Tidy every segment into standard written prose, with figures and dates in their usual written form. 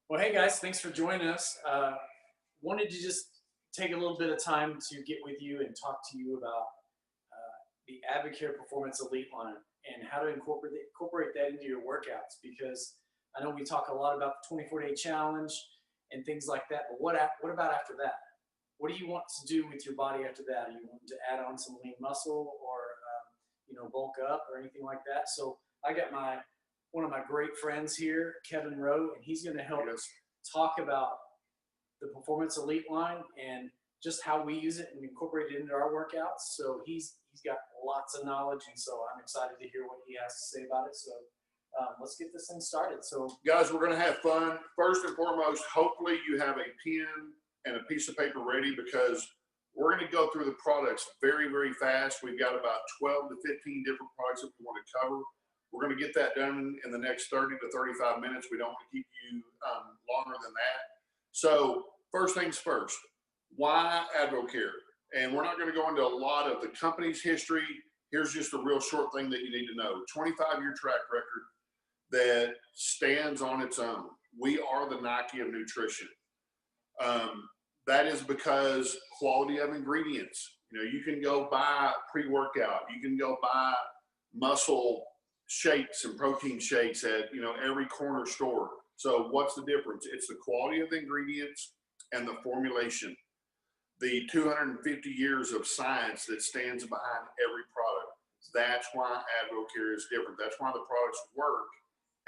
Well, hey guys, thanks for joining us. Wanted to just take a little bit of time to get with you and talk to you about the Advocare Performance Elite line and how to incorporate that into your workouts. Because I know we talk a lot about the 24-day challenge and things like that, but what about after that? What do you want to do with your body after that? Are you want to add on some lean muscle or bulk up or anything like that? So I got one of my great friends here, Kevin Rowe, and he's going to help us talk about the Performance Elite line and just how we use it and incorporate it into our workouts. So he's got lots of knowledge, and so I'm excited to hear what he has to say about it. So let's get this thing started. So guys, we're going to have fun. First and foremost, hopefully you have a pen and a piece of paper ready, because we're going to go through the products very, very fast. We've got about 12 to 15 different products that we want to cover. We're going to get that done in the next 30 to 35 minutes. We don't want to keep you longer than that. So first things first, why Advocare? And we're not going to go into a lot of the company's history. Here's just a real short thing that you need to know. 25-year track record that stands on its own. We are the Nike of nutrition. That is because quality of ingredients. You can go buy pre-workout. You can go buy muscle shakes and protein shakes at every corner store. So what's the difference? It's the quality of the ingredients and the formulation. The 250 years of science that stands behind every product. That's why Advocare is different. That's why the products work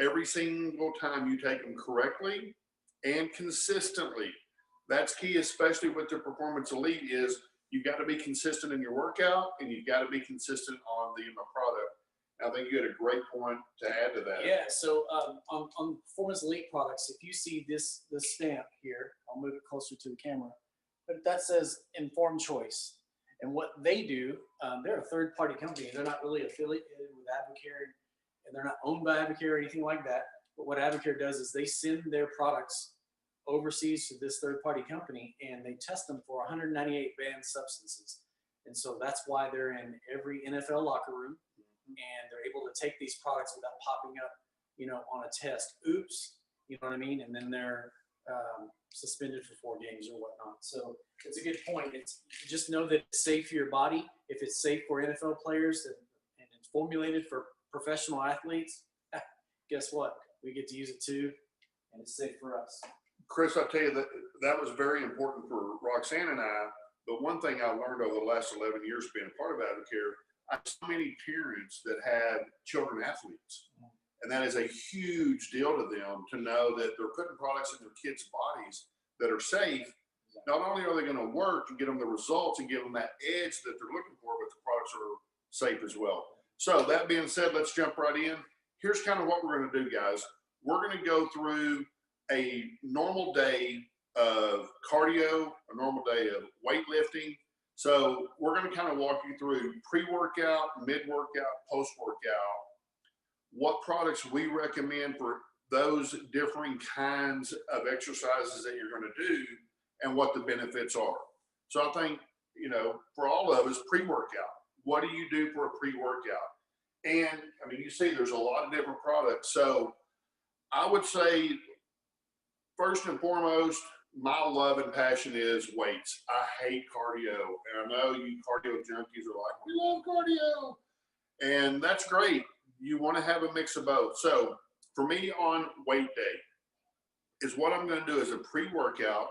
every single time you take them correctly and consistently. That's key, especially with the Performance Elite, is you've got to be consistent in your workout and you've got to be consistent on the product. I think you had a great point to add to that. Yeah, so on Performance Elite products, if you see this stamp here, I'll move it closer to the camera, but that says Informed Choice. And what they do, they're a third-party company. They're not really affiliated with Advocare, and they're not owned by Advocare or anything like that. But what Advocare does is they send their products overseas to this third-party company, and they test them for 198 banned substances. And so that's why they're in every NFL locker room, and they're able to take these products without popping up, on a test. Oops, you know what I mean? And then they're suspended for 4 games or whatnot. So it's a good point. It's just know that it's safe for your body. If it's safe for NFL players and it's formulated for professional athletes, guess what? We get to use it too, and it's safe for us. Chris, I'll tell you that was very important for Roxanne and I. But one thing I learned over the last 11 years being a part of Advocare, I have so many parents that have children athletes. And that is a huge deal to them to know that they're putting products in their kids' bodies that are safe. Not only are they going to work and get them the results and give them that edge that they're looking for, but the products are safe as well. So that being said, let's jump right in. Here's kind of what we're going to do, guys. We're going to go through a normal day of cardio, a normal day of weightlifting. So we're going to kind of walk you through pre-workout, mid-workout, post-workout, what products we recommend for those differing kinds of exercises that you're going to do and what the benefits are. So I think, for all of us, pre-workout. What do you do for a pre-workout? And, you see there's a lot of different products. So I would say, first and foremost, my love and passion is weights. I hate cardio. And I know you cardio junkies are like, we love cardio. And that's great. You want to have a mix of both. So for me on weight day is what I'm going to do as a pre-workout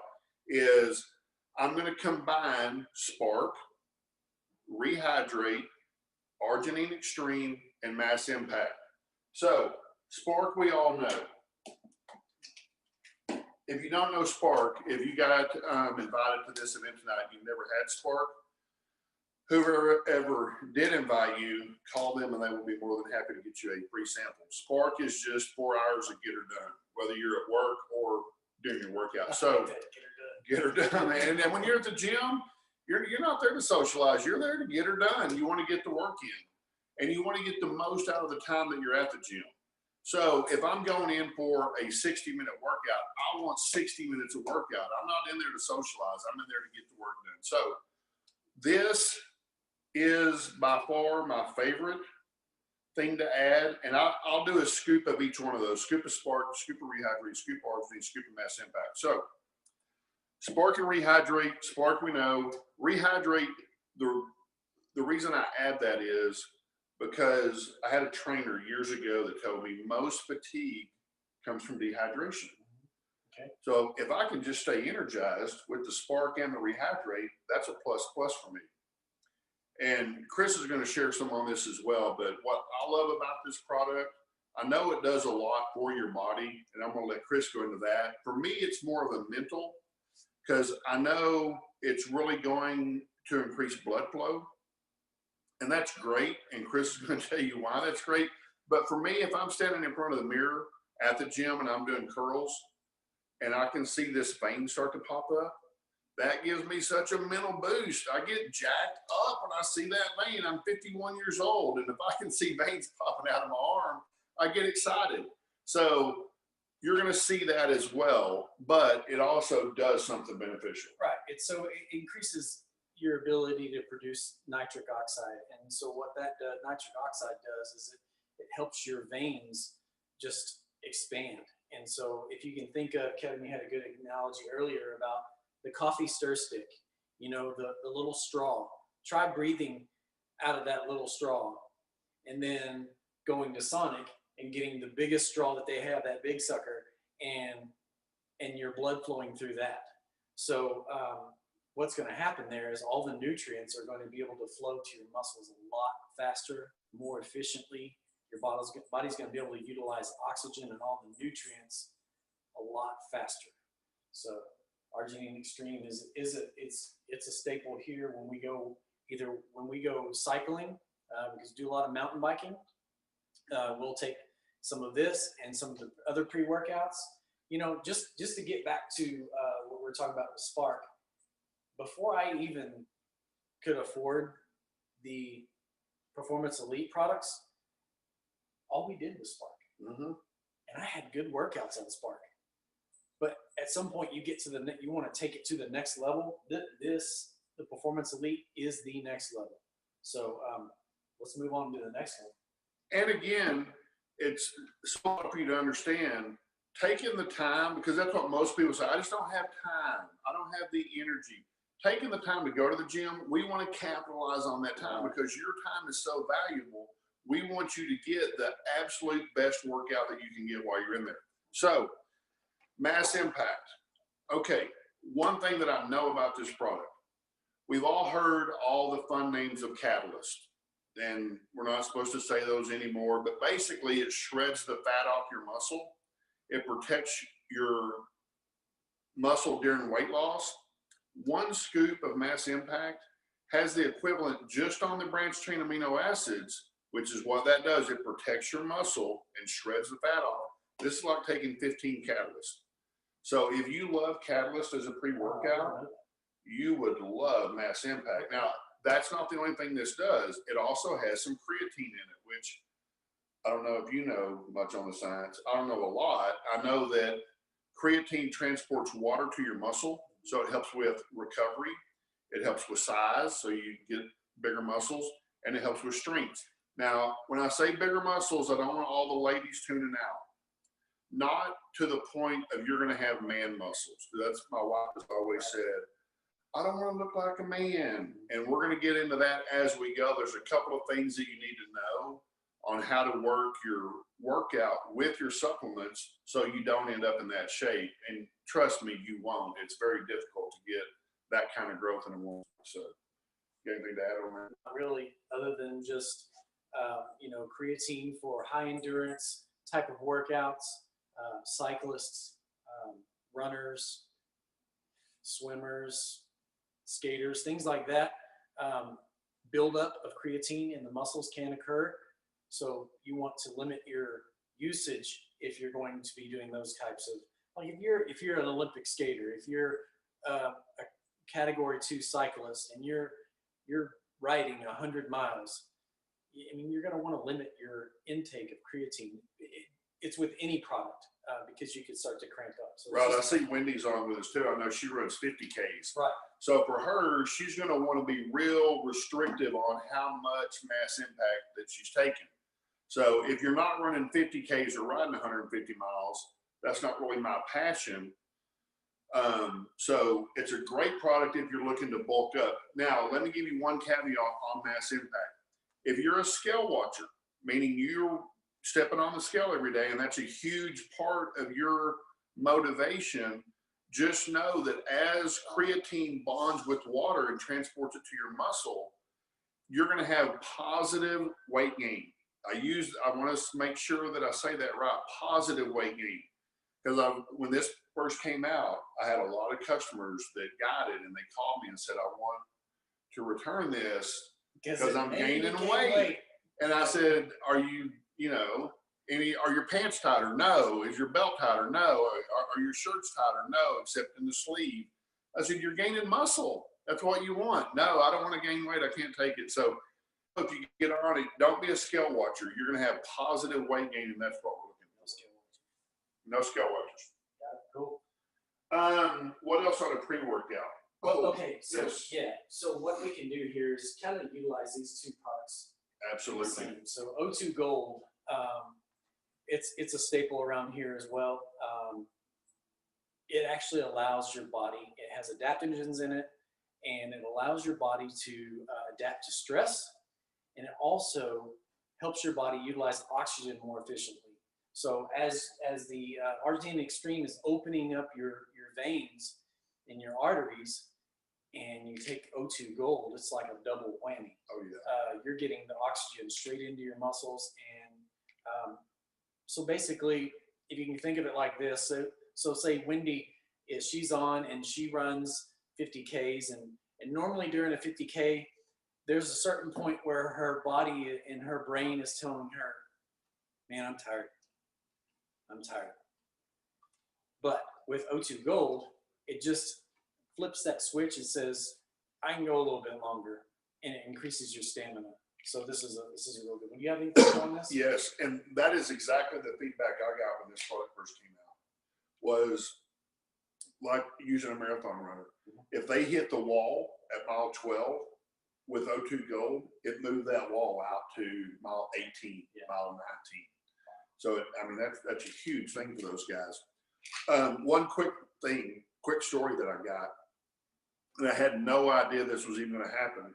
is I'm going to combine Spark, Rehydrate, Arginine Extreme, and Mass Impact. So Spark, we all know. If you don't know Spark, if you got invited to this event tonight, you've never had Spark, whoever ever did invite you, call them and they will be more than happy to get you a free sample. Spark is just 4 hours of get her done, whether you're at work or doing your workout. So get her done. And then when you're at the gym, you're not there to socialize. You're there to get her done. You want to get the work in, and you want to get the most out of the time that you're at the gym. So if I'm going in for a 60-minute workout, I want 60 minutes of workout. I'm not in there to socialize. I'm in there to get the work done. So this is by far my favorite thing to add, and I'll do a scoop of each one of those: scoop of Spark, scoop of Rehydrate, scoop of Arginine, scoop of Mass Impact. So Spark and Rehydrate. Spark, we know. Rehydrate, the reason I add that is because I had a trainer years ago that told me most fatigue comes from dehydration. Okay. So if I can just stay energized with the Spark and the Rehydrate, that's a plus for me. And Chris is going to share some on this as well. But what I love about this product, I know it does a lot for your body, and I'm going to let Chris go into that. For me, it's more of a mental, because I know it's really going to increase blood flow. And that's great. And Chris is going to tell you why that's great. But for me, if I'm standing in front of the mirror at the gym and I'm doing curls and I can see this vein start to pop up, that gives me such a mental boost. I get jacked up when I see that vein. I'm 51 years old. And if I can see veins popping out of my arm, I get excited. So you're going to see that as well, but it also does something beneficial. Right. It increases your ability to produce nitric oxide. And so what that nitric oxide does is it helps your veins just expand. And so if you can think of, Kevin, you had a good analogy earlier about the coffee stir stick, you know, the little straw. Try breathing out of that little straw and then going to Sonic and getting the biggest straw that they have, that big sucker, and your blood flowing through that. So what's going to happen there is all the nutrients are going to be able to flow to your muscles a lot faster, more efficiently. Your body's going to be able to utilize oxygen and all the nutrients a lot faster. So Arginine Extreme it's a staple here when we go cycling, because we do a lot of mountain biking. We'll take some of this and some of the other pre-workouts. You know, just to get back to what we're talking about with Spark. Before I even could afford the Performance Elite products, all we did was Spark. Mm-hmm. And I had good workouts on Spark. But at some point you get to you want to take it to the next level. The Performance Elite is the next level. So let's move on to the next one. And again, it's so hard for you to understand, taking the time, because that's what most people say, I just don't have time. I don't have the energy. Taking the time to go to the gym, we want to capitalize on that time because your time is so valuable. We want you to get the absolute best workout that you can get while you're in there. So, Mass Impact. Okay, one thing that I know about this product, we've all heard all the fun names of Catalyst, and we're not supposed to say those anymore, but basically it shreds the fat off your muscle. It protects your muscle during weight loss. One scoop of Mass Impact has the equivalent just on the branched chain amino acids, which is what that does. It protects your muscle and shreds the fat off. This is like taking 15 Catalyst. So if you love Catalyst as a pre-workout, you would love Mass Impact. Now, that's not the only thing this does. It also has some creatine in it, which I don't know if you know much on the science. I don't know a lot. I know that creatine transports water to your muscle, so it helps with recovery. It helps with size, so you get bigger muscles, and it helps with strength. Now, when I say bigger muscles, I don't want all the ladies tuning out. Not to the point of you're going to have man muscles. That's my wife has always said, I don't want to look like a man. And we're going to get into that as we go. There's a couple of things that you need to know on how to work your workout with your supplements so you don't end up in that shape. And trust me, you won't. It's very difficult to get that kind of growth in a woman. So, you got anything to add on that? Not really, other than just creatine for high endurance type of workouts, cyclists, runners, swimmers, skaters, things like that. Buildup of creatine in the muscles can occur. So you want to limit your usage if you're going to be doing those types of, like if you're an Olympic skater, if you're a category 2 cyclist and you're riding 100 miles, I mean, you're going to want to limit your intake of creatine. It's with any product because you could start to crank up. So right. I see Wendy's on with us too. I know she runs 50 Ks. Right. So for her, she's going to want to be real restrictive on how much Mass Impact that she's taking. So if you're not running 50 Ks or riding 150 miles, that's not really my passion. So it's a great product if you're looking to bulk up. Now, let me give you one caveat on mass impact. If you're a scale watcher, meaning you're stepping on the scale every day, and that's a huge part of your motivation, just know that as creatine bonds with water and transports it to your muscle, you're going to have positive weight gain. I want to make sure that I say that right, positive weight gain. Because when this first came out, I had a lot of customers that got it and they called me and said, I want to return this because I'm gaining weight. And I said, are you, are your pants tighter? No. Is your belt tighter? No. Are your shirts tighter? No, except in the sleeve. I said, you're gaining muscle. That's what you want. No, I don't want to gain weight. I can't take it. So if you get on it, don't be a scale watcher. You're going to have positive weight gain, and that's what we're looking for. No scale watchers. Cool. What else on a pre-workout? Well, okay, so yes. yeah, so what we can do here is kind of utilize these two products. Absolutely. So O2 Gold, it's a staple around here as well. It actually allows your body, it has adaptogens in it, and it allows your body to adapt to stress, and it also helps your body utilize oxygen more efficiently. So as the Argentine Extreme is opening up your veins and your arteries, and you take O2 Gold, it's like a double whammy. Oh yeah. You're getting the oxygen straight into your muscles, and so basically, if you can think of it like this, so say Wendy she's on and she runs 50 Ks, and normally during a 50K, there's a certain point where her body and her brain is telling her, man, I'm tired. But with O2 Gold, it just flips that switch and says, I can go a little bit longer, and it increases your stamina. So this is a real good one. Do you have anything on this? Yes, and that is exactly the feedback I got when this product first came out. Was like using a marathon runner. If they hit the wall at mile 12 with O2 Gold, it moved that wall out to mile 18, mile 19. So that's a huge thing for those guys. One quick story that I got, and I had no idea this was even going to happen.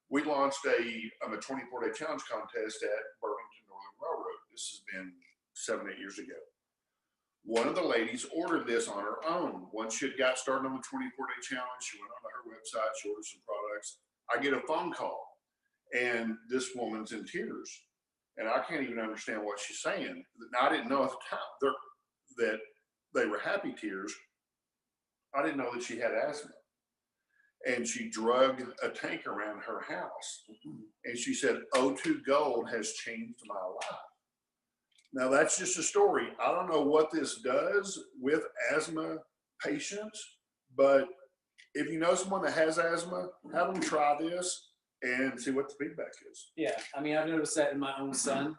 We launched a 24-day challenge contest at Burlington Northern Railroad. This has been 7-8 years ago. One of the ladies ordered this on her own. Once she had got started on the 24-day challenge, she went onto her website, she ordered some products. I get a phone call, and this woman's in tears. And I can't even understand what she's saying. Now, I didn't know at the time that they were happy tears. I didn't know that she had asthma. And she drug a tank around her house. And she said, O2 Gold has changed my life. Now, that's just a story. I don't know what this does with asthma patients, but if you know someone that has asthma, have them try this and see what the feedback is. Yeah, I've noticed that in my own son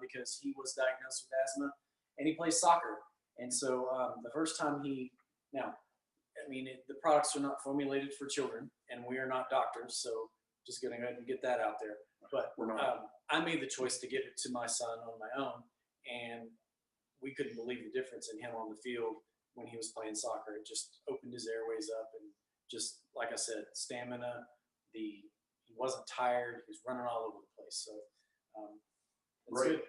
because he was diagnosed with asthma, and he plays soccer. And so the first time the products are not formulated for children, and we are not doctors, so just going to go ahead and get that out there. But I made the choice to give it to my son on my own, and we couldn't believe the difference in him on the field when he was playing soccer. It just opened his airways up, and just like I said, stamina. He wasn't tired. He was running all over the place. So that's good.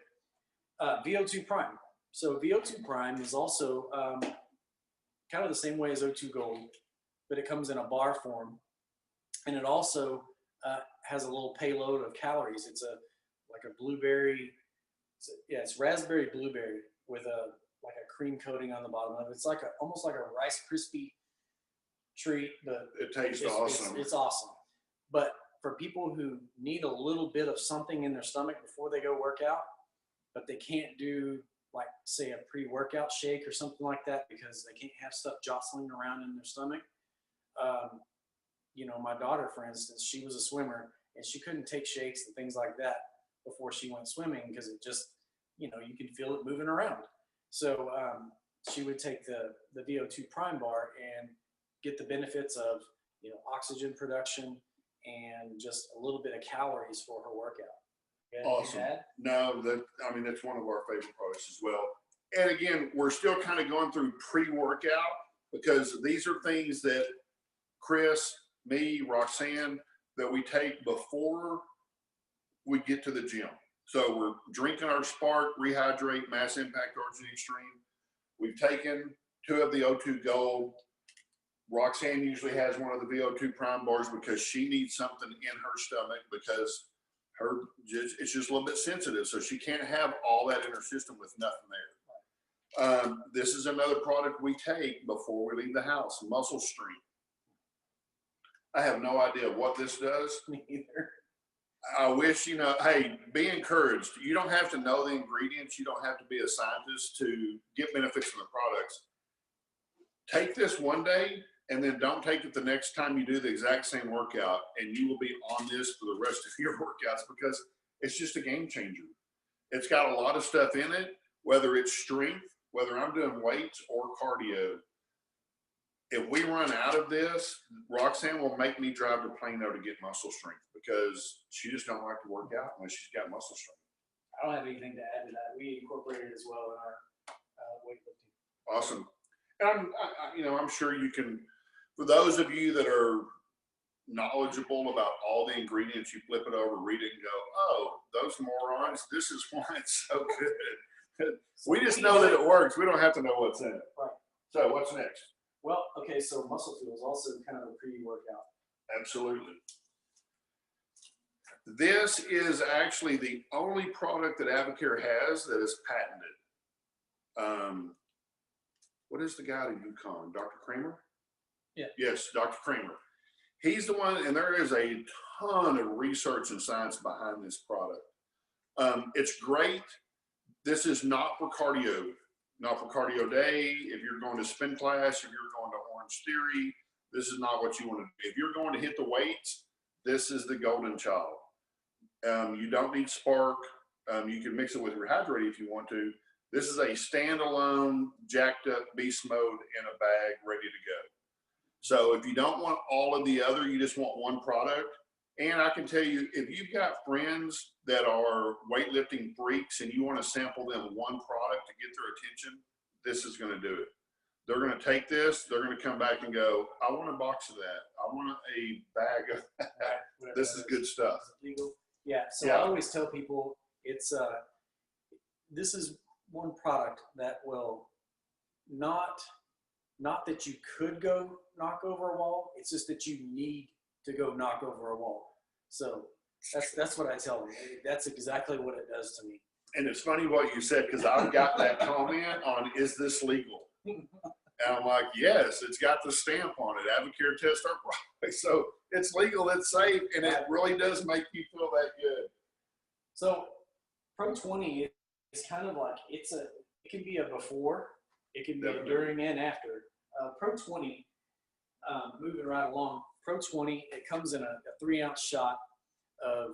VO2 Prime. So VO2 Prime is also kind of the same way as O2 Gold, but it comes in a bar form, and it also has a little payload of calories. It's like a blueberry. It's raspberry blueberry with a cream coating on the bottom of it. It's almost like a Rice Krispie treat, but it tastes awesome. It's awesome. But for people who need a little bit of something in their stomach before they go work out, but they can't do like say a pre-workout shake or something like that because they can't have stuff jostling around in their stomach. My daughter, for instance, she was a swimmer and she couldn't take shakes and things like that before she went swimming because it just, you can feel it moving around. So she would take the VO2 Prime bar and get the benefits of, oxygen production and just a little bit of calories for her workout. Yeah, Awesome. you had? No, I mean, that's one of our favorite products as well. And again, we're still kind of going through pre-workout because these are things that Chris, me, Roxanne, that we take before we get to the gym. So we're drinking our Spark, Rehydrate, Mass Impact Arginine Extreme. We've taken 2 of the O2 Gold. Roxanne usually has one of the VO2 Prime bars because she needs something in her stomach because it's just a little bit sensitive. So she can't have all that in her system with nothing there. This is another product we take before we leave the house, Muscle Stream. I have no idea what this does. Me either. I wish, hey, be encouraged. You don't have to know the ingredients. You don't have to be a scientist to get benefits from the products. Take this one day and then don't take it the next time you do the exact same workout, and you will be on this for the rest of your workouts because it's just a game changer. It's got a lot of stuff in it, whether it's strength, whether I'm doing weights or cardio. If we run out of this, Roxanne will make me drive to Plano to get muscle strength because she just don't like to work out unless she's got muscle strength. I don't have anything to add to that. We incorporate it as well in our weightlifting. Awesome. And I'm sure you can, for those of you that are knowledgeable about all the ingredients, you flip it over, read it, and go, oh, those morons, this is why it's so good. We just know that it works. We don't have to know what's in it. Right. So what's next? Well, okay, so Muscle Fuel is also kind of a pre-workout. Absolutely. This is actually the only product that Avocare has that is patented. What is the guy at UConn? Dr. Kramer? Yeah. Yes, Dr. Kramer. He's the one, and there is a ton of research and science behind this product. It's great. This is not for cardio. Not for cardio day. If you're going to spin class, if you're going to Orange Theory, this is not what you want to do. If you're going to hit the weights, this is the golden child. You don't need Spark. You can mix it with Rehydrate if you want to. This is a standalone, jacked up beast mode in a bag, ready to go. So if you don't want all of the other, you just want one product. And I can tell you, if you've got friends that are weightlifting freaks and you want to sample them one product to get their attention, this is going to do it. They're going to take this, they're going to come back and go, I want a box of that. I want a bag of that. This is good stuff. Legal. Yeah, so Yeah. I always tell people it's this is one product that will not that you could go knock over a wall, it's just that you need to go knock over a wall. So that's what I tell them. That's exactly what it does to me. And it's funny what you said, because I've got that comment on, is this legal? And I'm like, yes, it's got the stamp on it. Avocare test our product. So it's legal, it's safe, and it really does make you feel that good. So Pro 20 is kind of like, it can be a before, it can be a during and after. Pro 20, moving right along, Pro 20, it comes in a 3-ounce shot of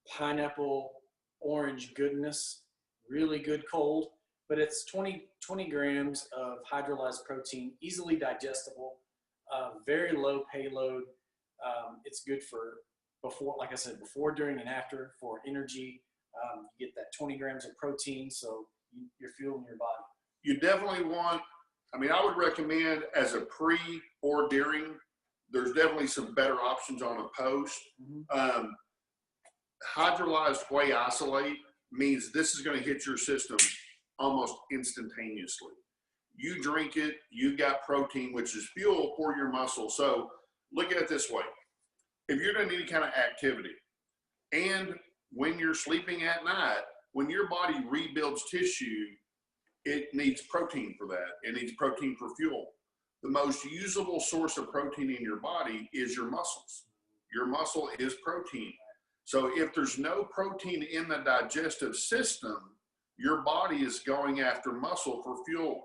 pineapple orange goodness, really good cold, but it's 20 grams of hydrolyzed protein, easily digestible, very low payload. It's good for before, like I said, before, during, and after for energy. You get that 20 grams of protein, so you're fueling your body. You definitely want, I would recommend as a pre or during, there's definitely some better options on a post. Mm-hmm. Hydrolyzed whey isolate means this is going to hit your system almost instantaneously. You drink it, you got protein, which is fuel for your muscle. So look at it this way. If you're doing any kind of activity, and when you're sleeping at night, when your body rebuilds tissue, it needs protein for that. It needs protein for fuel. The most usable source of protein in your body is your muscles. Your muscle is protein. So if there's no protein in the digestive system, your body is going after muscle for fuel.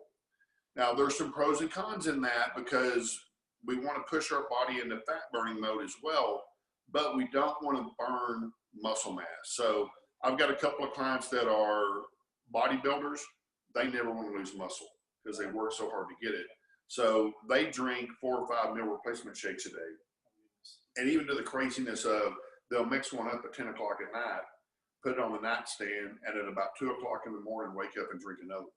Now, there's some pros and cons in that because we want to push our body into fat burning mode as well, but we don't want to burn muscle mass. So I've got a couple of clients that are bodybuilders. They never want to lose muscle because they work so hard to get it. So they drink 4 or 5 meal replacement shakes a day. And even to the craziness of, they'll mix one up at 10 o'clock at night put it on the nightstand, and at about 2 o'clock in the morning, wake up and drink another one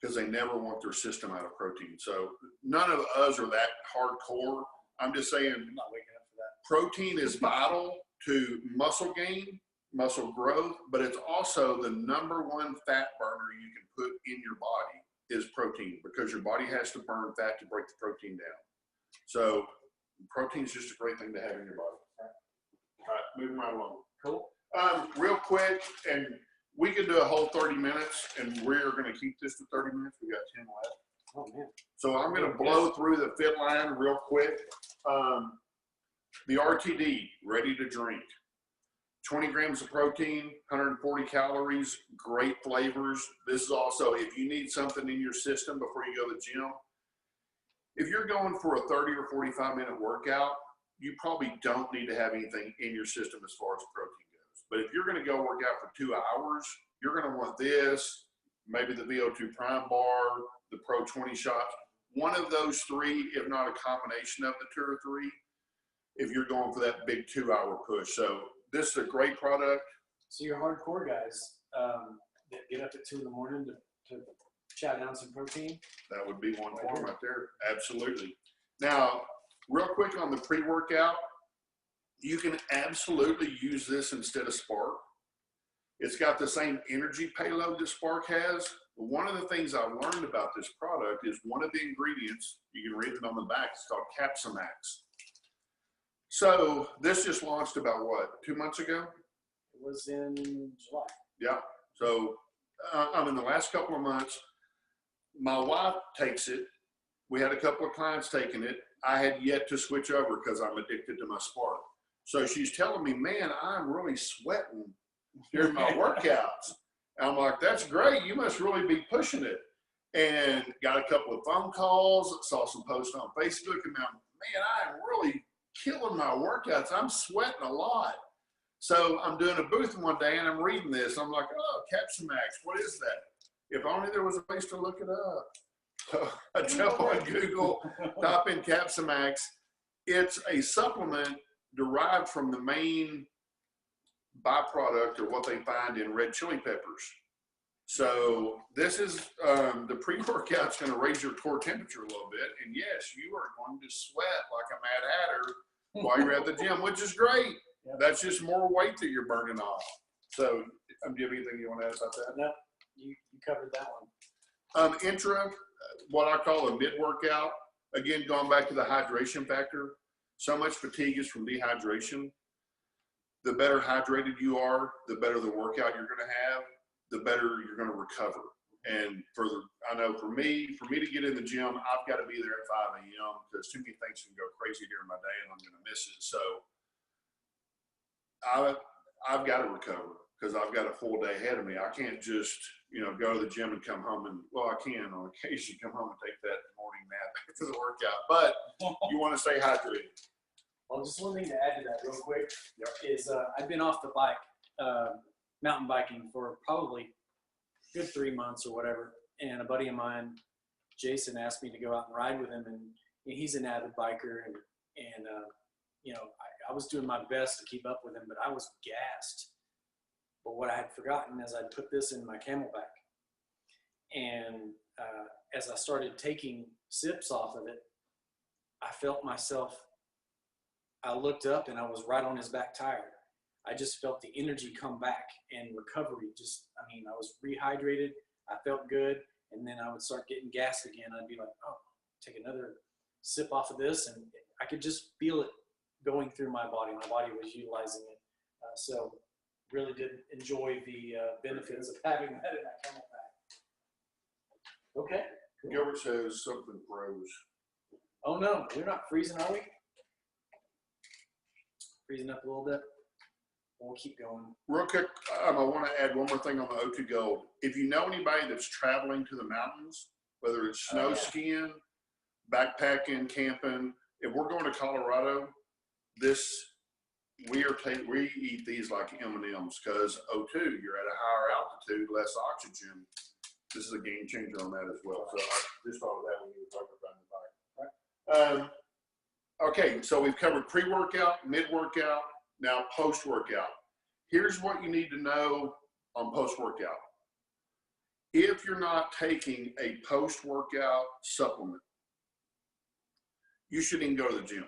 because they never want their system out of protein. So none of us are that hardcore. I'm just saying I'm not waking up for that. protein is vital to muscle gain, muscle growth, but it's also the number one fat burner you can put in your body is protein, because your body has to burn fat to break the protein down. So protein is just a great thing to have in your body. All right, moving right along. Cool. Real quick, and we could do a whole 30 minutes, and we're going to keep this to 30 minutes. We got 10 left. Oh man. So I'm going to blow through the fit line real quick. The RTD, ready to drink. 20 grams of protein, 140 calories, great flavors. This is also, if you need something in your system before you go to the gym, if you're going for a 30 or 45-minute workout, you probably don't need to have anything in your system as far as protein goes. But if you're going to go work out for 2 hours, you're going to want this, maybe the VO2 Prime bar, the Pro 20 shots, one of those three, if not a combination of the 2 or 3, if you're going for that big 2-hour push. So this is a great product. So your hardcore guys that get up at 2 in the morning to chow down some protein. That would be one for them right there. Absolutely. Now, real quick on the pre-workout, you can absolutely use this instead of Spark. It's got the same energy payload that Spark has. One of the things I learned about this product is one of the ingredients, you can read it on the back, it's called Capsamax. So this just launched about what, 2 months ago? It was in July. Yeah. So in the last couple of months, my wife takes it. We had a couple of clients taking it. I had yet to switch over because I'm addicted to my Spark. So she's telling me, man, I'm really sweating during my workouts. And I'm like, that's great. You must really be pushing it. And got a couple of phone calls, saw some posts on Facebook, and now, man, I'm really killing my workouts. I'm sweating a lot. So I'm doing a booth one day and I'm reading this. I'm like, oh, Capsamax, what is that? If only there was a place to look it up. So I jump on Google, type in Capsamax. It's a supplement derived from the main byproduct or what they find in red chili peppers. So this is, the pre-workout's going to raise your core temperature a little bit. And yes, you are going to sweat like a Mad Hatter while you're at the gym, which is great. Yep. That's just more weight that you're burning off. So do you have anything you want to add about that? No, you covered that one. Intra, what I call a mid-workout, again, going back to the hydration factor, so much fatigue is from dehydration. The better hydrated you are, the better the workout you're going to have, the better you're going to recover. And I know for me to get in the gym, I've got to be there at 5 a.m. because too many things can go crazy during my day and I'm going to miss it. So I've got to recover because I've got a full day ahead of me. I can't just, go to the gym and come home and, well, I can on occasion come home and take that morning nap after the workout, but you want to stay hydrated. Well, just one thing to add to that real quick is I've been off the bike, mountain biking for probably a good 3 months or whatever. And a buddy of mine, Jason, asked me to go out and ride with him. And he's an avid biker. And I was doing my best to keep up with him, but I was gassed. But what I had forgotten is I'd put this in my Camelback. And as I started taking sips off of it, I felt myself, I looked up and I was right on his back tire. I just felt the energy come back and recovery. I was rehydrated. I felt good. And then I would start getting gassed again. I'd be like, oh, take another sip off of this. And I could just feel it going through my body. My body was utilizing it. So really did enjoy the benefits of having that in my Camelback. Okay. Cool. Gilbert says something froze. Oh no, we're not freezing, are we? Freezing up a little bit. We'll keep going. Real quick, I want to add one more thing on the O2 Gold. If you know anybody that's traveling to the mountains, whether it's snow skiing, backpacking, camping, if we're going to Colorado, we eat these like M&Ms because O2, you're at a higher altitude, less oxygen. This is a game changer on that as well. So I just thought of that when you were talking about the bike. Okay, so we've covered pre-workout, mid-workout, now post-workout. Here's what you need to know on post-workout. If you're not taking a post-workout supplement, you shouldn't even go to the gym,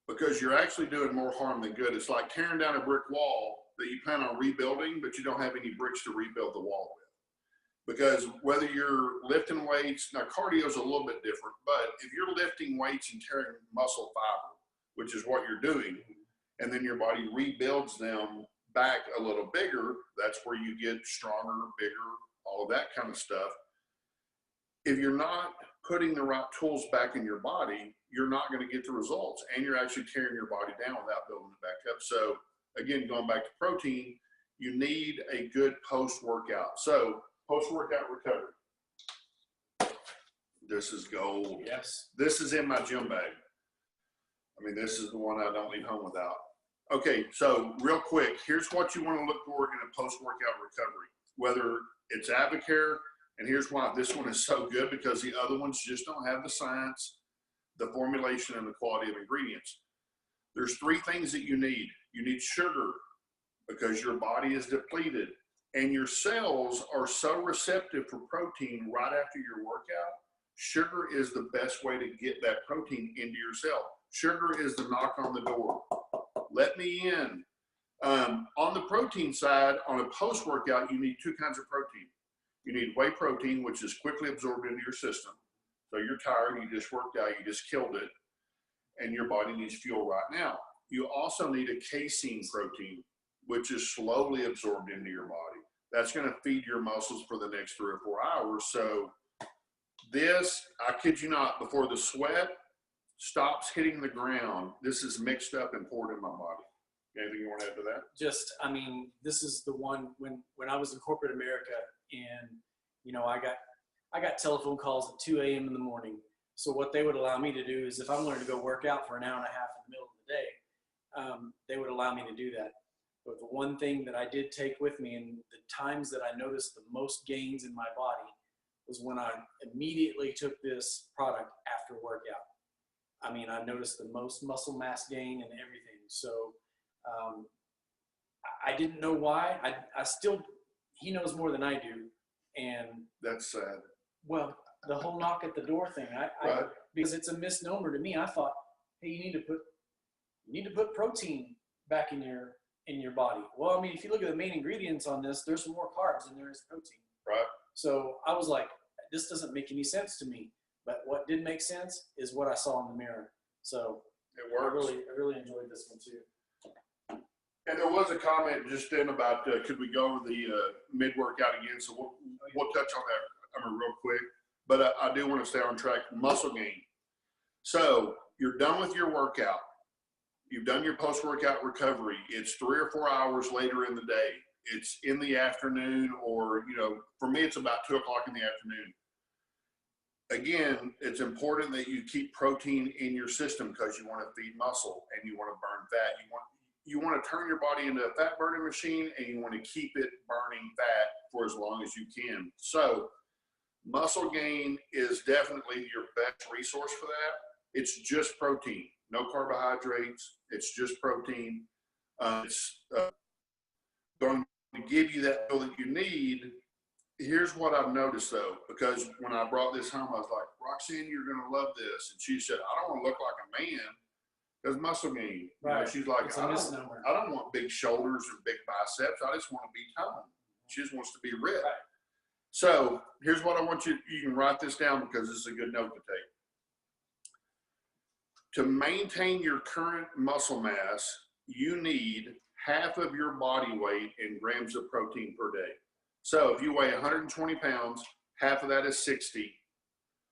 because you're actually doing more harm than good. It's like tearing down a brick wall that you plan on rebuilding, but you don't have any bricks to rebuild the wall with. Because whether you're lifting weights, now cardio is a little bit different, but if you're lifting weights and tearing muscle fiber, which is what you're doing, and then your body rebuilds them back a little bigger, that's where you get stronger, bigger, all of that kind of stuff. If you're not putting the right tools back in your body, you're not going to get the results, and you're actually tearing your body down without building it back up. So again, going back to protein, you need a good post-workout. So post-workout recovery. This is gold. Yes. This is in my gym bag. I mean, this is the one I don't leave home without. Okay, so real quick, here's what you want to look for in a post-workout recovery, whether it's Advocare, and here's why this one is so good, because the other ones just don't have the science, the formulation, and the quality of ingredients. There's three things that you need. You need sugar, because your body is depleted, and your cells are so receptive for protein right after your workout. Sugar is the best way to get that protein into your cell. Sugar is the knock on the door. Let me in. On the protein side, on a post-workout, you need two kinds of protein. You need whey protein, which is quickly absorbed into your system. So you're tired, you just worked out, you just killed it, and your body needs fuel right now. You also need a casein protein, which is slowly absorbed into your body. That's going to feed your muscles for the next 3 or 4 hours. So this, I kid you not, before the sweat stops hitting the ground, this is mixed up and poured in my body. Anything you want to add to that? Just, I mean, this is the one when I was in corporate America, and you know, I got telephone calls at 2 a.m. in the morning. So what they would allow me to do is, if I wanted to go work out for an hour and a half in the middle of the day, they would allow me to do that. But the one thing that I did take with me, and the times that I noticed the most gains in my body, was when I immediately took this product after workout. I mean, I noticed the most muscle mass gain and everything. So I didn't know why. I still, he knows more than I do. And That's sad. well, the whole knock at the door thing, Right. because it's a misnomer to me. I thought, hey, you need to put protein back in your body. Well, I mean, if you look at the main ingredients on this, there's more carbs than there is protein. Right. So I was like, this doesn't make any sense to me. But what did make sense is what I saw in the mirror. So It works. I really enjoyed this one too. And there was a comment just then about could we go over the mid-workout again? So we'll touch on that real quick. But I do want to stay on track. Muscle gain. So you're done with your workout. You've done your post-workout recovery. It's 3 or 4 hours later in the day. It's in the afternoon, or, you know, for me, it's about 2 o'clock in the afternoon. Again, it's important that you keep protein in your system, because you want to feed muscle and you want to burn fat. You want to turn your body into a fat burning machine, and you want to keep it burning fat for as long as you can. So muscle gain is definitely your best resource for that. It's just protein, no carbohydrates. It's just protein. It's going to give you that fuel that you need. Here's what I've noticed though, because when I brought this home, I was like, Roxanne, you're going to love this. And she said, I don't want to look like a man, because muscle gain. Right. You know, she's like, It's a misnomer. I don't want big shoulders or big biceps. I just want to be toned. She just wants to be ripped. Right. So here's what I want you can write this down, because this is a good note to take. To maintain your current muscle mass, you need half of your body weight in grams of protein per day. So if you weigh 120 pounds, half of that is 60.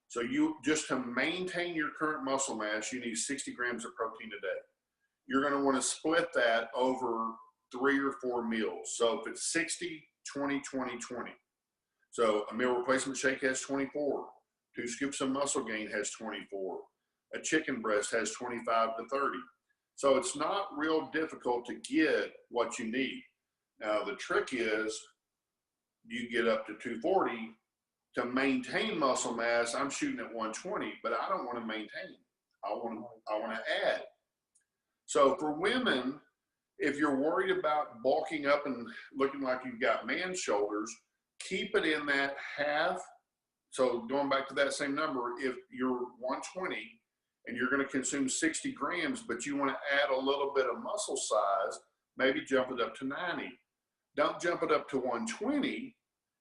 So you, just to maintain your current muscle mass, you need 60 grams of protein a day. You're going to want to split that over 3 or 4 meals. So if it's 60, 20, 20, 20. So a meal replacement shake has 24. 2 scoops of muscle gain has 24. A chicken breast has 25 to 30. So it's not real difficult to get what you need. Now the trick is, you get up to 240 to maintain muscle mass. I'm shooting at 120, but I don't want to maintain. I want to add. So for women, If you're worried about bulking up and looking like you've got man shoulders, keep it in that half. So going back to that same number, if you're 120 and you're going to consume 60 grams, but you want to add a little bit of muscle size, maybe jump it up to 90. Don't jump it up to 120,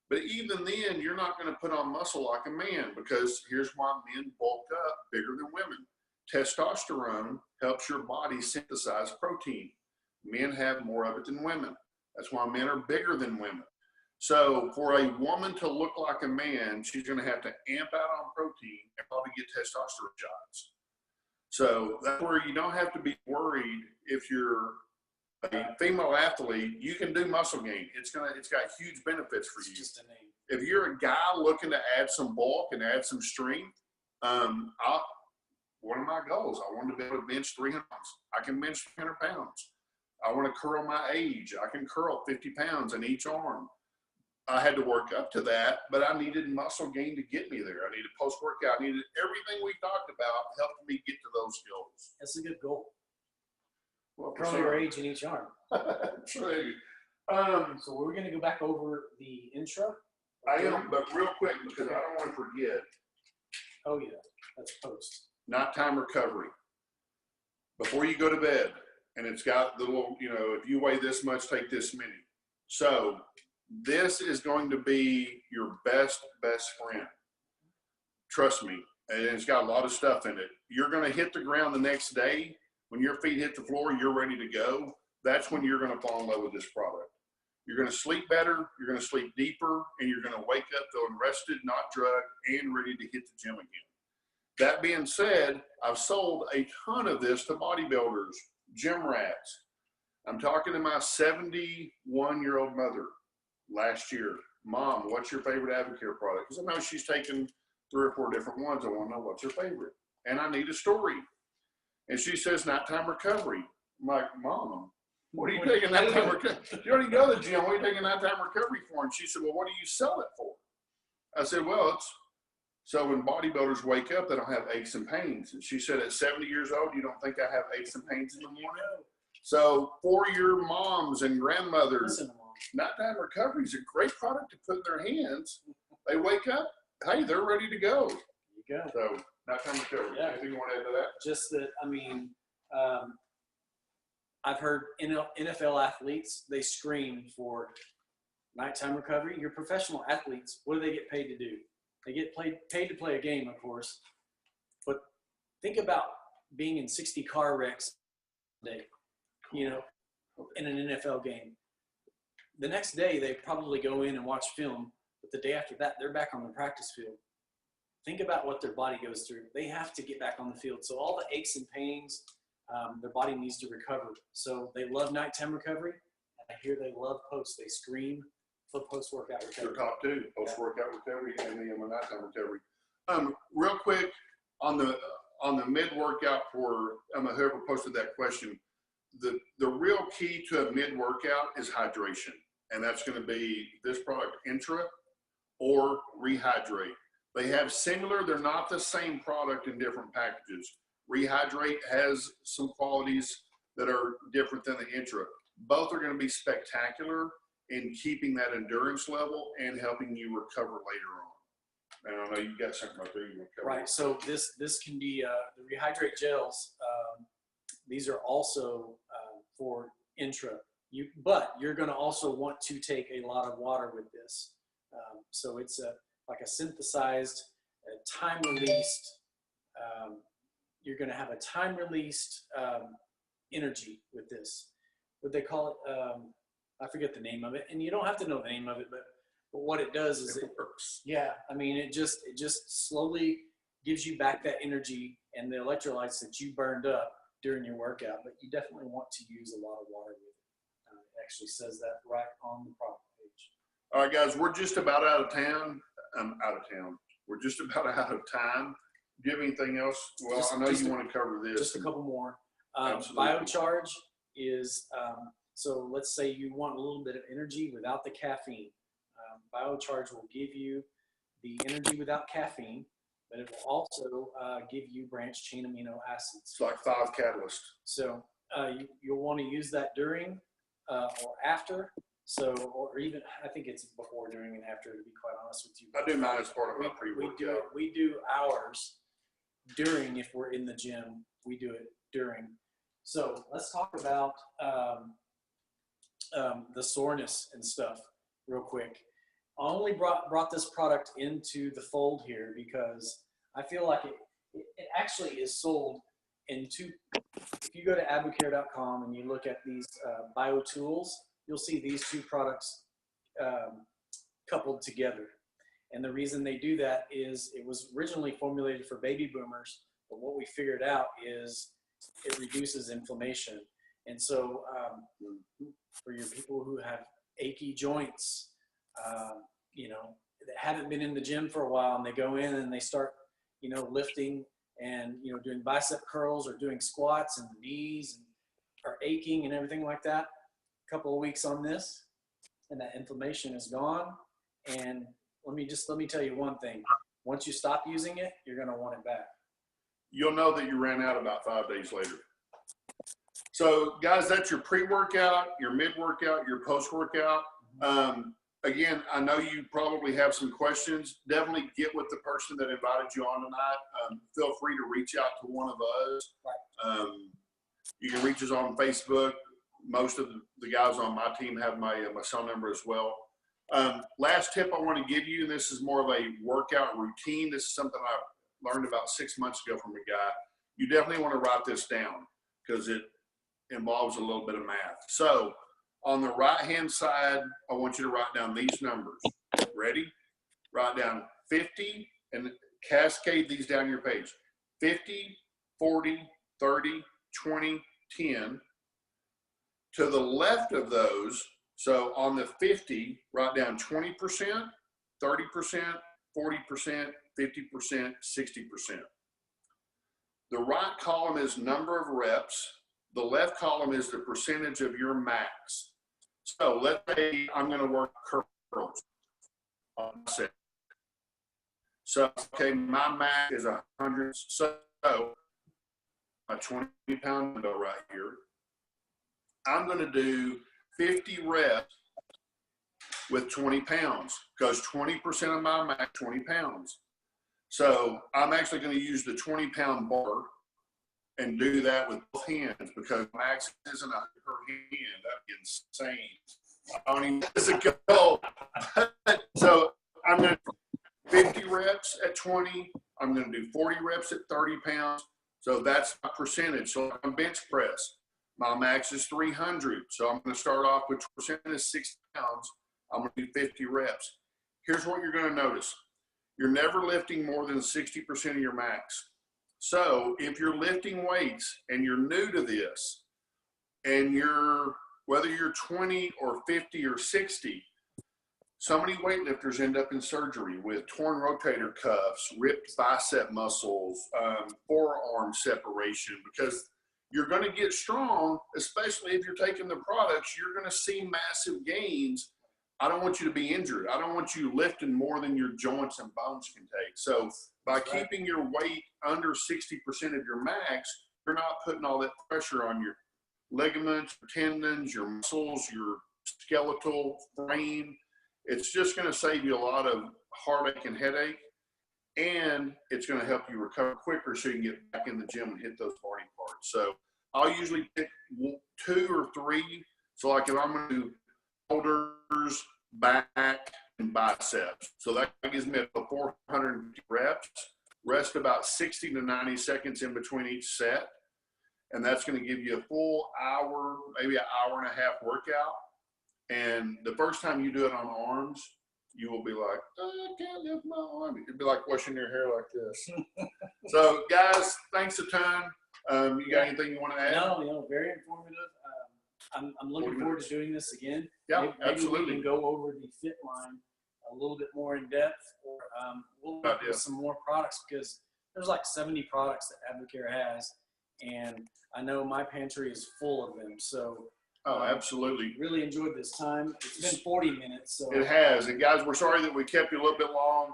but even then you're not going to put on muscle like a man, because here's why men bulk up bigger than women. Testosterone helps your body synthesize protein. Men have more of it than women. That's why men are bigger than women. So for a woman to look like a man, she's going to have to amp out on protein and probably get testosterone shots. So that's where you don't have to be worried. If you're a female athlete, you can do muscle gain. It's got huge benefits for you. It's just a name. If you're a guy looking to add some bulk and add some strength, one of my goals, I wanted to be able to bench 300 pounds. I can bench 300 pounds. I want to curl my age. I can curl 50 pounds in each arm. I had to work up to that, but I needed muscle gain to get me there. I needed post-workout. I needed everything we talked about helped me get to those goals. That's a good goal. Well, Curl your age in each arm. True. So we're going to go back over the intro. I am, but real quick, because I don't want to forget. Oh yeah, that's post. Nighttime recovery. Before you go to bed, and it's got the little, if you weigh this much, take this many. So this is going to be your best friend. Trust me. And it's got a lot of stuff in it. You're going to hit the ground the next day. When your feet hit the floor, you're ready to go. That's when you're going to fall in love with this product. You're going to sleep better. You're going to sleep deeper, and you're going to wake up feeling rested, not drugged, and ready to hit the gym again. That being said, I've sold a ton of this to bodybuilders, gym rats. I'm talking to my 71-year-old mother last year. Mom, what's your favorite Advocare product? Because I know she's taken 3 or 4 different ones. I want to know what's her favorite. And I need a story. And she says nighttime recovery. I'm like, Mom, what are you taking nighttime recovery? You already go to the gym. What are you taking nighttime recovery for? And she said, well, what do you sell it for? I said, well, it's so when bodybuilders wake up, they don't have aches and pains. And she said, at 70 years old, you don't think I have aches and pains in the morning? So for your moms and grandmothers, Listen, Mom. nighttime recovery is a great product to put in their hands. They wake up, hey, they're ready to go. There you go. So nighttime recovery. Yeah. Anything you want to add to that? Just that, I've heard NFL athletes, they scream for nighttime recovery. Your professional athletes, what do they get paid to do? They get paid to play a game, of course. But think about being in 60 car wrecks a day, in an NFL game. The next day, they probably go in and watch film. But the day after that, they're back on the practice field. Think about what their body goes through. They have to get back on the field. So all the aches and pains, their body needs to recover. So they love nighttime recovery. I hear they love post. They scream for post-workout recovery. Your top 2, post-workout recovery and the nighttime recovery. Real quick on the mid-workout for whoever posted that question, the real key to a mid-workout is hydration. And that's going to be this product, Intra or Rehydrate. They have similar, they're not the same product in different packages. Rehydrate has some qualities that are different than the Intra. Both are going to be spectacular in keeping that endurance level and helping you recover later on. And I know you've got something right there you want to cover. Right, so this can be the Rehydrate gels. These are also for Intra. But you're going to also want to take a lot of water with this. So it's like a synthesized, time-released, you're going to have a time-released energy with this. What they call it, I forget the name of it, and you don't have to know the name of it, but what it does is it works. Yeah, I mean, it just slowly gives you back that energy and the electrolytes that you burned up during your workout, but you definitely want to use a lot of water with it. It actually says that right on the product page. All right, guys, we're just about out of town. We're just about out of time. Do you have anything else? Well, I know you want to cover this. Just a couple more. Absolutely. Biocharge is, so let's say you want a little bit of energy without the caffeine. Biocharge will give you the energy without caffeine, but it will also give you branched chain amino acids. It's like 5 catalysts. So you'll want to use that during or after. So, or even, I think it's before, during, and after, to be quite honest with you. I do mine as part of my pre-workout. We do ours during, if we're in the gym, we do it during. So let's talk about the soreness and stuff real quick. I only brought this product into the fold here because I feel like it actually is sold in two. If you go to Abocare.com and you look at these bio tools, you'll see these two products coupled together. And the reason they do that is it was originally formulated for baby boomers, but what we figured out is it reduces inflammation. And so for your people who have achy joints, you know, that haven't been in the gym for a while, and they go in and they start, you know, lifting and, you know, doing bicep curls or doing squats, and the knees are aching and everything like that. A couple of weeks on this and that inflammation is gone. And let me tell you one thing. Once you stop using it, you're going to want it back. You'll know that you ran out about 5 days later. So guys, that's your pre-workout, your mid-workout, your post-workout. Again, I know you probably have some questions. Definitely get with the person that invited you on tonight. Feel free to reach out to one of us. You can reach us on Facebook. Most of the guys on my team have my cell number as well. Last tip I want to give you, and this is more of a workout routine. This is something I learned about 6 months ago from a guy. You definitely want to write this down because it involves a little bit of math. So on the right-hand side, I want you to write down these numbers. Ready? Write down 50 and cascade these down your page. 50, 40, 30, 20, 10. To the left of those, so on the 50, write down 20%, 30%, 40%, 50%, 60%. The right column is number of reps. The left column is the percentage of your max. So let's say I'm going to work curls on my set. So, okay, my max is 100. So a 20-pound dumbbell right here. I'm going to do 50 reps with 20 pounds because 20% of my max, 20 pounds. So I'm actually going to use the 20-pound bar and do that with both hands because max isn't a per hand. That'd be insane. I don't even as a goal. So I'm going to 50 reps at 20. I'm going to do 40 reps at 30 pounds. So that's my percentage. So I'm bench press. My max is 300. So I'm going to start off with percent is 60 pounds. I'm going to do 50 reps. Here's what you're going to notice. You're never lifting more than 60% of your max. So if you're lifting weights and you're new to this and whether you're 20 or 50 or 60, so many weightlifters end up in surgery with torn rotator cuffs, ripped bicep muscles, forearm separation, because you're going to get strong, especially if you're taking the products, you're going to see massive gains. I don't want you to be injured. I don't want you lifting more than your joints and bones can take. So by keeping your weight under 60% of your max, you're not putting all that pressure on your ligaments, your tendons, your muscles, your skeletal frame. It's just going to save you a lot of heartache and headache, and it's going to help you recover quicker so you can get back in the gym and hit those body parts. So I'll usually pick 2 or 3. So like if I'm going to do shoulders, back, and biceps. So that gives me about 400 reps, rest about 60 to 90 seconds in between each set. And that's going to give you a full hour, maybe an hour and a half workout. And the first time you do it on arms, you will be like, oh, I can't lift my arm. It'd be like washing your hair like this. So guys, thanks a ton. You got anything you want to add? No, very informative. I'm looking forward to doing this again. Yeah, maybe absolutely. we can go over the fit line a little bit more in depth, or we'll look at some more products because there's like 70 products that Abocare has, and I know my pantry is full of them. So absolutely. Really enjoyed this time. It's been 40 minutes. So it has. And guys, we're sorry that we kept you a little bit long.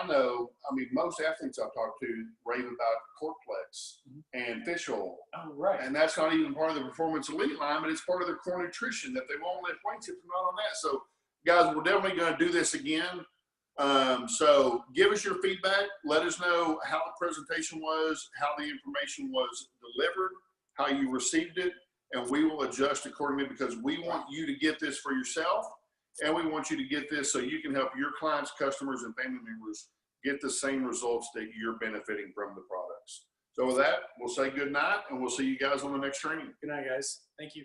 I know, I mean, most athletes I've talked to rave about Corkplex and fish oil. Oh, right. And that's not even part of the Performance Elite line, but it's part of their core nutrition that they won't lift weights if they're not on that. So, guys, we're definitely going to do this again. So give us your feedback. Let us know how the presentation was, how the information was delivered, how you received it, and we will adjust accordingly because we want you to get this for yourself, and we want you to get this so you can help your clients, customers, and family members get the same results that you're benefiting from the products. So with that, we'll say good night, and we'll see you guys on the next training. Good night, guys. Thank you.